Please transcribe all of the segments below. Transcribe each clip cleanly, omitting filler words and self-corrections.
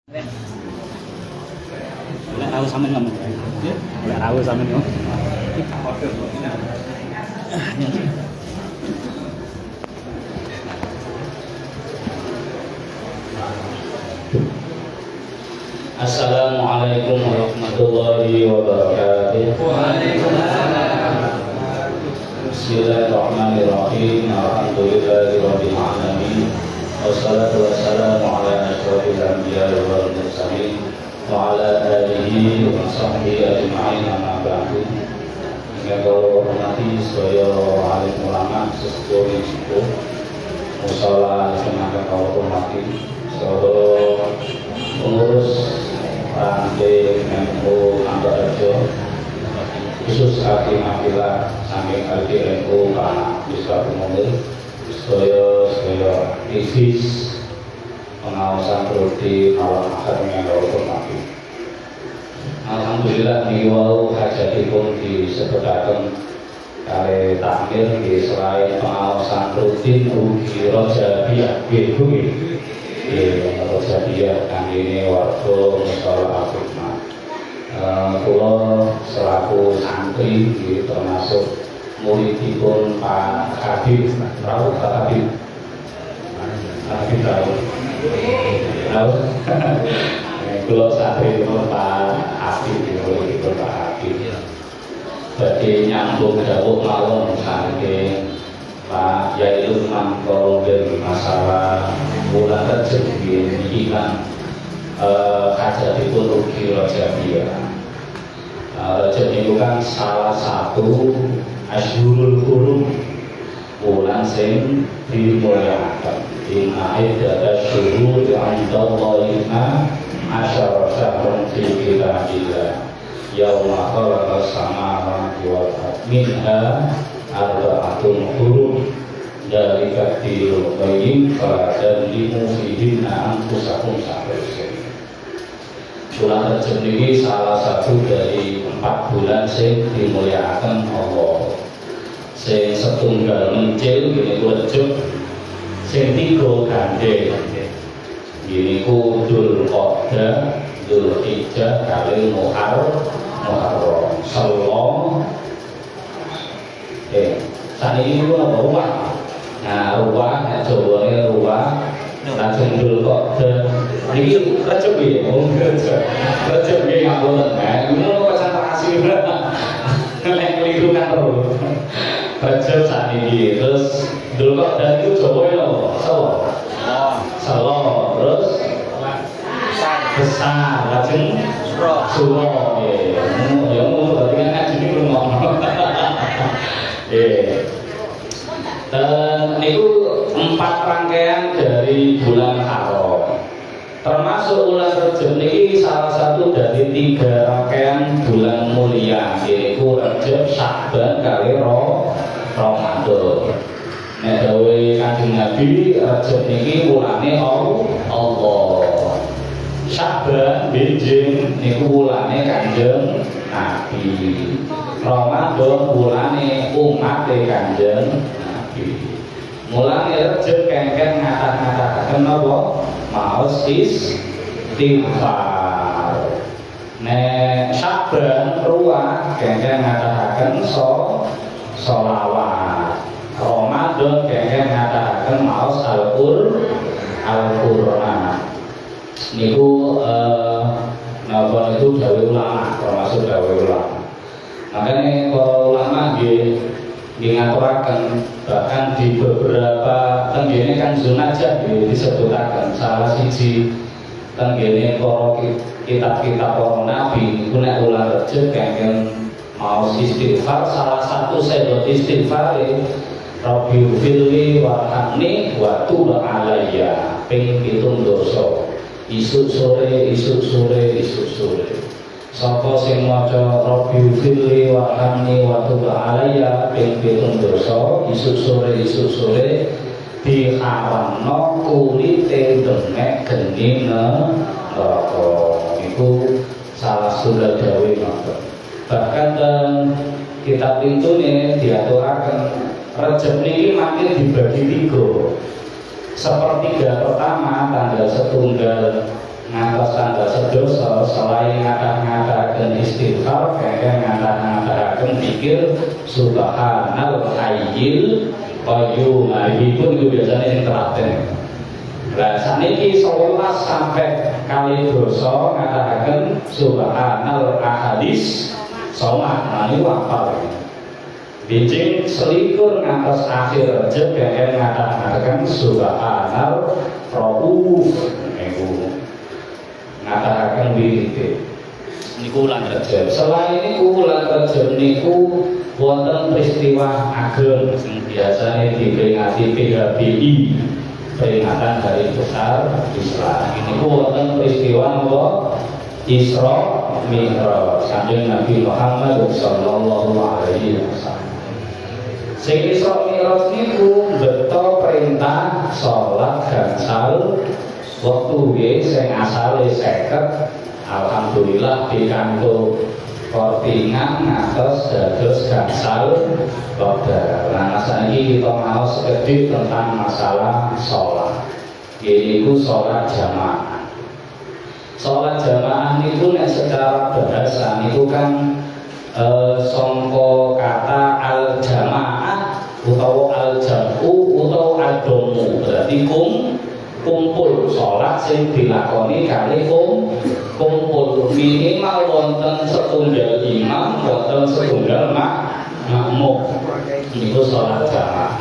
Lek tahu sampean ngomong. Lek tahu sampean ngomong. Assalamualaikum warahmatullahi wabarakatuh. Waalaikumsalam. Bismillahirrahmanirrahim. Alhamdulillahirabbil alamin. Wassalatu wassalamu ala asyrofil anbiya'i wal mursalin wa ala alihi wa sahbihi ajma'in amma ba'du. Yang kau hormati sedaya alim ulama sesepuh yang sepuh, musala yang kau hormati saudara pengurus rantai Menko Antarjo, khusus hakim akilah saking LDNU Pak Bisa Pemulih, sedaya aktivis pengawasan prodi awal akhir yang kau hormati. Alhamdulillah niwau hajatipun disebutaken kali takmir di selain pengawasan rutin ugi rojabiah gitu. Rojabiah kang ini warga musala al-hikmah. Kula selaku santri termasuk muridipun Pak Habib, Pak Habib. Habib tahu. Kula satripun Pak Habib, muridipun Pak Habib. Badhe nyambung dawuh mawon saking Pak Yai Lukman Koronggen masalah bulan Rejab iki kan hajatipun ugi rojabiah. Rejab itu kan salah satu Asyhurul Hurum, bulan sing dimulyakaken. Inna iddatasy syuhuri 'indallahi asyara syahran fi kitabillah yauma khalaqas samawati wal ardh minha arba'atun hurum dzalika dinul qayyim fala tadlimu fihinna anfusakum sampai sini. Bulan Rejab ini salah satu dari 4 bulan sing dimulyakaken Allah. Sing setunggal mencil ini Rejab, sing 3 gandeng. Ini ku Dzulqa'dah, Dzulhijjah, kali Muharram. Sallallahu saat ini itu apa ruwah? Nah ruwah, Jawane ruwah, lajeng Dzulqa'dah. Ini Rejab ya, Rejab ya nggak boleh. Nah ini mau konsentrasi lek keliru kan terus. Rejab saat ini, terus Dzulqa'dah itu Jawa ya, Salo, terus besar, lajeng Suro, ya mau berarti kan ngaji ini belum ngomong. Dan itu 4 rangkaian dari bulan Haram. Termasuk bulan Rejab ini salah satu dari 3 rangkaian bulan mulia, yaitu Rejab, Sya'ban, kali Ramadan. Nek dawuh Kanjeng Nabi, Rejab niki wulane Allah. Sya'ban benjing niku wulane Kanjeng Nabi. Ramadan wulane umat Kanjeng Nabi. Mulane Rejab kengken ngata-ngataken napa? Maos istighfar. Nek Sya'ban ruwah kengken ngataken sholawat. Ramadan kengken ngataken maos Al-Qur'an. Niku napa itu dawuh ulama, termasuk dawuh ulama. Makanya para ulama nggih ngaturaken bahkan di beberapa tenggene kan Zunajah disebutaken salah siji tenggene para kitab-kitab para nabi niku nek bulan Rejab kengken maos istighfar. Salah satu sebab istighfar Rabbi firli warhamni wa tub alayya ping 7 dosa. Isuk sore. Sapa sing maca Rabbi firli warhamni wa tub alayya ping 7 dosa, isuk sore diharamno kulite demek geni neraka. Iku salah sunda dawuh ngoten. Bahkan kitab intune diaturaken Rejab ini makin dibagi 3. Sepertiga pertama tanggal 1 ngantos tanda sedoso selain ngadah-ngadahaken istighfar kenging ngadah-ngadahaken pikir subhanal hayyil qayyum. Ibun itu biasanya yang terakhir. Lah saniki 11 sampai kali dosa ngadahaken subhanal ahadis somad. Nah niku apal iki. Bijing selikur ngantos akhir aja kenging ngadah-ngadahaken subhanal rauf niku. Ngatakan wirid niku lan rejeb. Selain niku lan rejeb niku wonten peristiwa ageng sing biasane diperingati PHBI, peringatan Hari Besar Islam. Niku wonten peristiwa napa? Isra Mi'raj Kanjeng Nabi Muhammad sallallahu alaihi wasallam. Sing Isra Mi'raj niku beto perintah salat gansal waktu nggih sing asale 50 alhamdulillah pikantuk kortingan ngantos dados gansal wekdal. Nah saiki kita mau sekedhik tentang masalah salat. Yaiku salat jamaah. Salat jamaah niku nek secara bahasa niku kan sangka kata al jamaah utawa al jam'u utawa al domu, berarti kumpul sholat sing dilakoni kali kumpul minimal wonten setunggal imam wonten setunggal makmum niku sholat jamaah.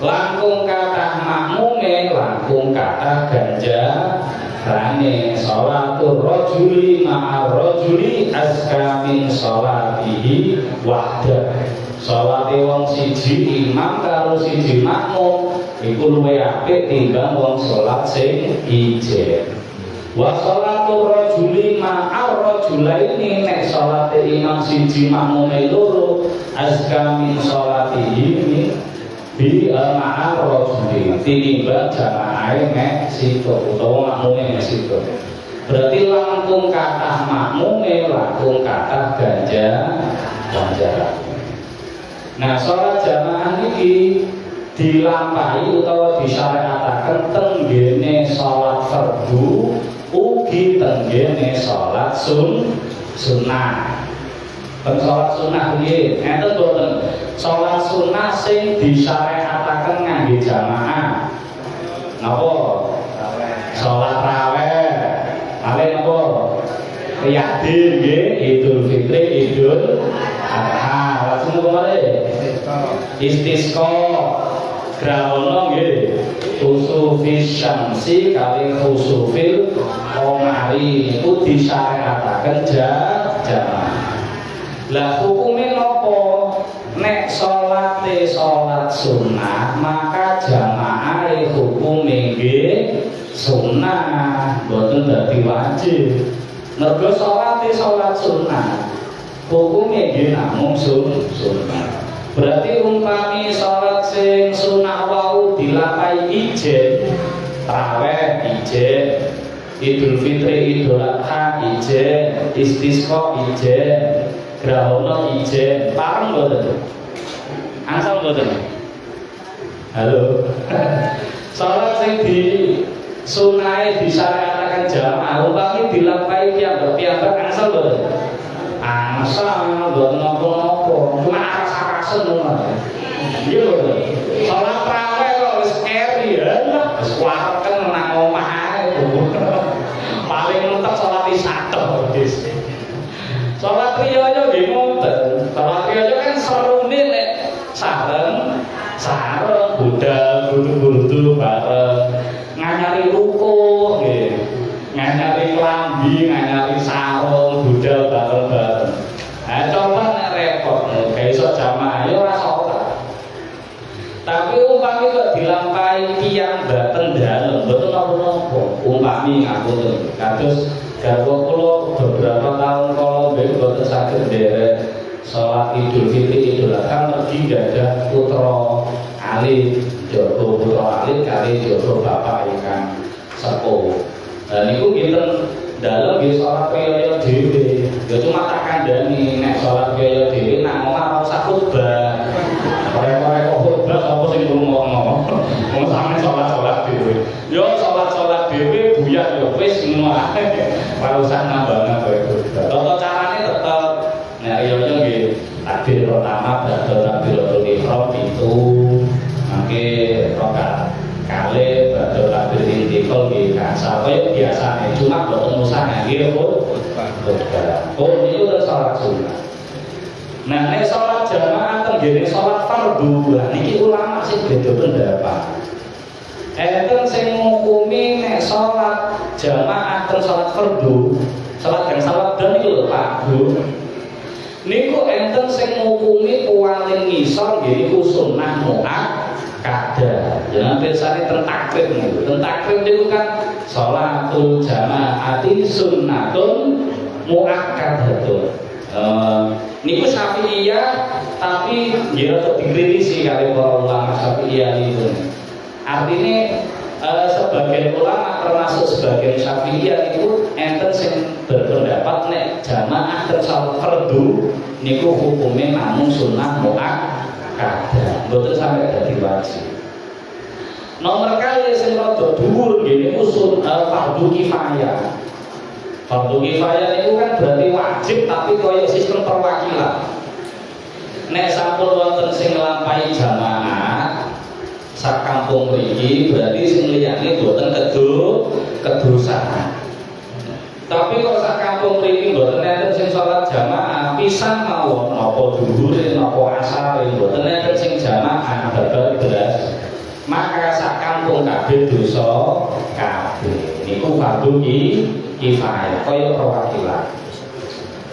Langkung kathah makmume langkung kathah ganjarane sholatul rajuli ma'ar rajuli azka min sholatihi wahdah. Sholate wong siji imam karo siji makmum iku luwih apik timbang wong salat sing ijen. Wa sholatul rajuli ma'ar rajulaini nek salate imam siji makmume loro azka min sholatihi bi ma'ar rajuli tinimbang jamaahe mek situ utawa makmume mek situ. Berarti langkung kathah makmume langkung kathah ganjaran. Nah, sholat jamaah ini dilampahi utawa disyariataken tenggene sholat fardu ugi tenggene sholat sunnah. Sholat sunnah piye? Enten boten. Sholat sunnah sing disyariataken ngangge jamaah. Napa? Sholat raweh. Malih napa? Riyadin nggih, Idul Fitri, Idul Adha. Langsung kemana? Istisqa. Grahono nggih. Khusufis syamsi kali khusufil qamari niku disyariataken jamaah. Lah hukume napa? Nek salate salat sunnah, maka jamaahe hukume nggih sunnah, boten dadi wajib. Mergo salate salat sunnah, hukume nggih namung sunnah. Berarti umpami salat sing sunnah wau dilampahi ijen, tarawih ijen, Idul Fitri, Idul Adha ijen, istisqa ijen, grahono ijen, pareng mboten? Asal mboten? Halo. Salat sing di sunnahe disyariataken jamaah umpami dilampahi piyambak asal mboten? Asal mboten napa-napa, cuma aras-arasen ngono. Iya lho. Salat tarawih kok wis keri ya. Wis wareken nang omah ae. Paling mentek salat isya tok wis. Salat riya nggih ngoten. Salat riya kan serune nek sareng budal budu-budu bareng. Nganyari ruko nggih. Nganyari klambi, nganyari sarung, budal bareng-bareng. Nah, coba nek repot kayak iso jamaah ya ora salat. Tapi umpami kok dilampahi piyambaken dalem mboten napa-napa. Umpami ngapunten. Kados garwa kula beberapa tahun kala mboten saged nderek salat Idul Fitri Idul Adha mergi gadah putra alit, jogo putra alit kali jogo bapak ingkang sepuh. Nah niku kinten dalem nggih salat riyaya dhewe. Ya cuma tak kandhani nek salat riyaya dhewe nang omah ora usah khotbah. Ora khotbah apa sing ngrungokno. Wong sampe salat dhewe. Yo salat dhewe buyar yo semua. Urusan nambah-nambah itu. Tata carane tetep nek yo nggih takbir pertama badhe takbiratul ihram itu mangke rakaat kalih badhe takbir intikal nggih kasar kaya biasane cuma boten usah ngangge khutbah. Oh niku terus salat sunah. Nah nek salat jamaah tenggene salat fardu niki ulama sing beda pendapat. Enten sing ngukumi nek salat jamaah ten salat fardu, salat yang salat dan niku lho Pak Bu. Niku enten sing ngukumi paling ngisor nggih niku sunnah muakkadah. Jangan pirsani ten takrib niku. Ten takrib niku kan salatul jamaati sunnatun muakkadatun. Niku Syafi'iyah tapi nggih rada dikritisi kali para ulama Syafi'iyah niku. Artinya sebagian ulama termasuk sebagian Syafi'iyah itu enten sing berpendapat nek jamaah tersalat fardu niku hukumnya namung sunnah muakkadah mboten sampai dadi wajib. Nomor kali sing rada dhuwur nggih niku fardu kifayah. Fardu kifayah niku kan berarti wajib tapi kaya sistem perwakilan. Nek sampun wonten sing nglampahi jamaah sak kampung mriki berarti sing liyane mboten kedosaan. Tapi kok sak kampung mriki mboten enten sing salat jamaah pisan mawon napa dhuwure napa asare mboten enten sing jamaah babar belas. Maka sak kampung kabeh dosa kabeh. Niku fardu kifayah kaya perwakilan.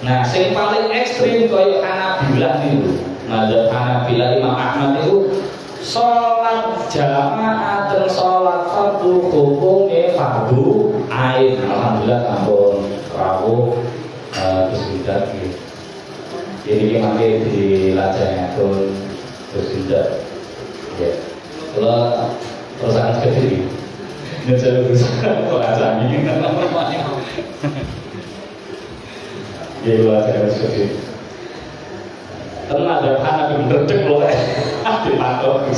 Nah, sing paling ekstrim kaya Hanabilah niku. Mazhab Hanabilah Imam Ahmad niku sholat jamaah dan sholat fardu hukumnya fardu ain. Alhamdulillah ampun rawuh kesudah gitu. Jadi mangke dilajeng atun kesudah. Ya. Kalau perusahaan kecil ini saya berusaha pelajari ini ya pelajari kecil tenang ada anak yang berdek loh dipantau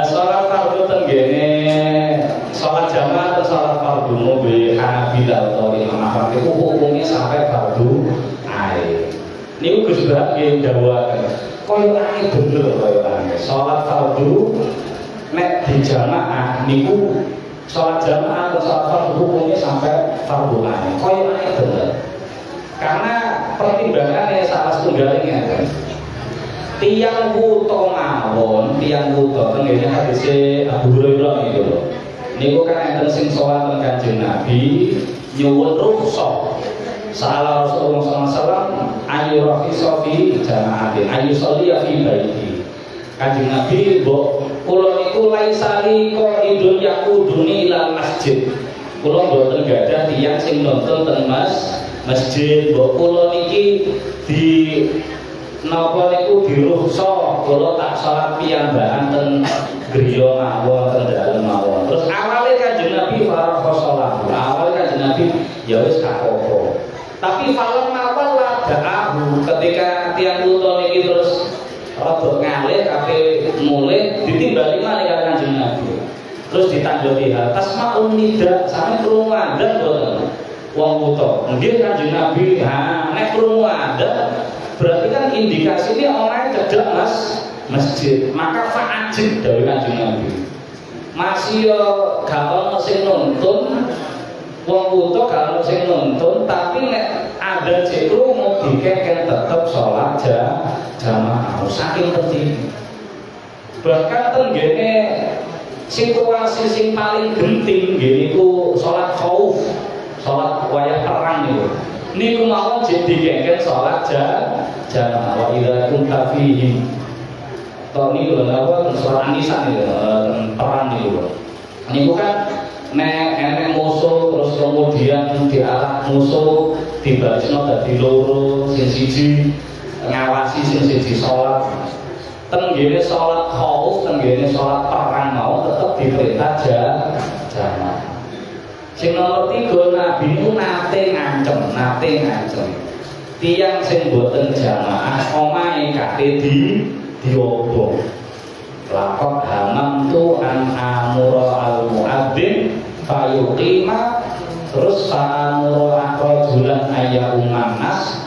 sholat fardu tenggene sholat jamaah atau sholat fardu mobil Hanabilah atau Imam Ahmad itu hukumnya sampai fardu ain. Ini Gus Bahak yang dawakan koyo ane bener koyo ane sholat fardu nek di jamaah niku sholat jamaah atau sholat fardu hukumnya sampai fardu ain koyo ane bener. Karena pertimbangannya salah setunggalnya kan tiang wuto mawon tiang wuto tenggene hadise Abu Hurairah itu loh niku kan enten sing sholat teng Kanjeng Nabi nyuwun rukhsah salah Rasulullah SAW ayu rakhisa fi jamaatin ayu sholliya fi baiti. Kanjeng Nabi mbok kula niku laisali qaidun yaquduni ila masjid kula mboten gadah tiyang sing nonton teng masjid mbok kula niki di napa niku dirukhsah kula tak salat piyambakan ten griya mawon ten dalem mawon. Terus awale Kanjeng Nabi farakhasalah. Awale Kanjeng Nabi ya wis gak apa-apa. Tapi falam awal da'ahu ketika tiang wuto niki terus rada ngalih kabeh mulih ditimbali malih karo Kanjeng Nabi. Terus ditandoti hal tasma'un nida sampe krungu adzan boten. Wong wuto nggih Kanjeng Nabi nek krungu adzan berarti kan indikasinya orang cedek masjid maka fa'ajib dari Kanjeng Nabi masih gak ono sing nonton wong wuto gak ono sing nonton tapi nek ada jekru mau dikeken tetep sholat jamaah saking penting. Bahkan tenggene situasi sing paling genting nggih niku sholat khauf sholat wayah perang niku mawon dikeken sholat jamaah wa idza kunta fihi toni lho apa sholat An-Nisa perang niku kan nek enek musuh terus kemudian diarah musuh dibarisno dadi loro sing siji ngawasi sing siji sholat tenggene sholat khauf tenggene sholat perang mau tetep diperintah jamaah. Sing nomor 3 Nabi niku nate ngancem tiang sing boten jamaah omahe kate diobong. Laqad hamamtu an amura al muadzin fayuqima terus sa'amuru akrajulan ayyuman nas,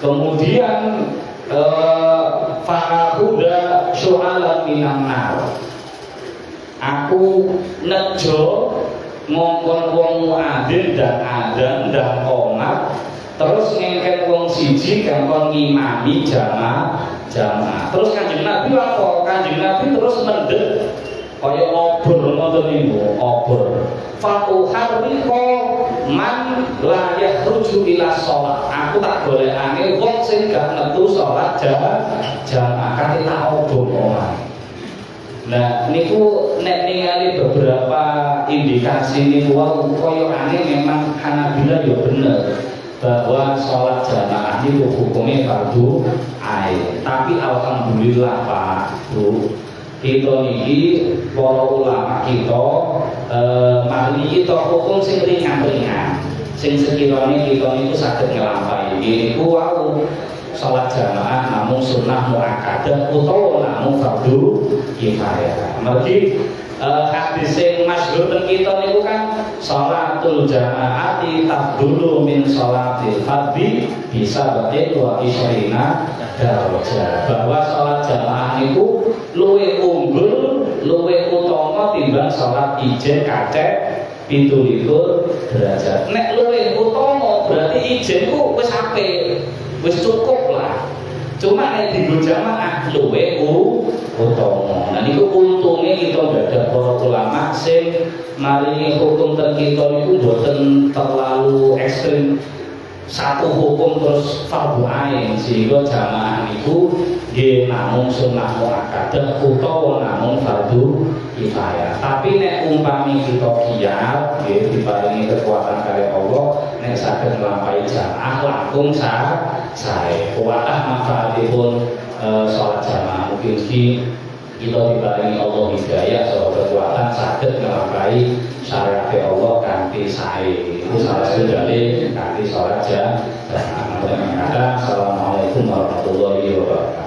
kemudian fa'ahuda syu'alan minan nar, aku nejo ngongkon wong muadzin dan adzan dan qomat, terus ngengket wong siji kanggo ngimami jamaah. Terus Kanjeng Nabi apa? Kanjeng Nabi terus mendhet kaya obor ngoten niku, obor. Fa'uharriqo man la yakhruju ila shalah. Aku tak golekane wong sing gak metu salat jamaah kanthi tak obor omah. Nah, niku nek ningali beberapa indikasi niku kaya aneh memang Hanabila ya bener bahwa sholat jamaah itu hukumnya fardu ain. Tapi alhamdulillah Pak Bu, kita niki para ulama kita mari kita hukum sing ringan-ringan, sing sekiranya kita niku saged nglampahi niku wau sholat jamaah namun sunnah muakkadah utawa namun fardu kifayah. Mergi hadis yang masyhur teng kita niku kan sholatul jamaati tafdulu min sholatil fardhi bisa betul wa isyrina darajah, bahwa sholat jamaah niku luwih unggul, luwih utama timbang sholat ijen kacek 17 derajat. Nek luwih utama berarti ijen ku wis apik, wis cukup lah. Cuma nek dienggo jamaah luwih utama. Nah niku untunge kita ada para ulama sing maringi hukum teng kita niku boten terlalu ekstrim satu hukum terus fardu ain, sehingga jamaah niku nggih namung sunnah muakkadah utawa namung fardu kifayah. Tapi nek umpami kita kiat nggih diparingi kekuatan kali Allah, nek saged nglampahi jamaah langkung sae. Kuwatah manfaatipun salat jamaah mungkin kita diparingi Allah hidayah saha kekuatan saged nglampahi syariat Allah kanthi sae. Iku salah setunggal kanthi salat jamaah. Assalamualaikum warahmatullahi wabarakatuh.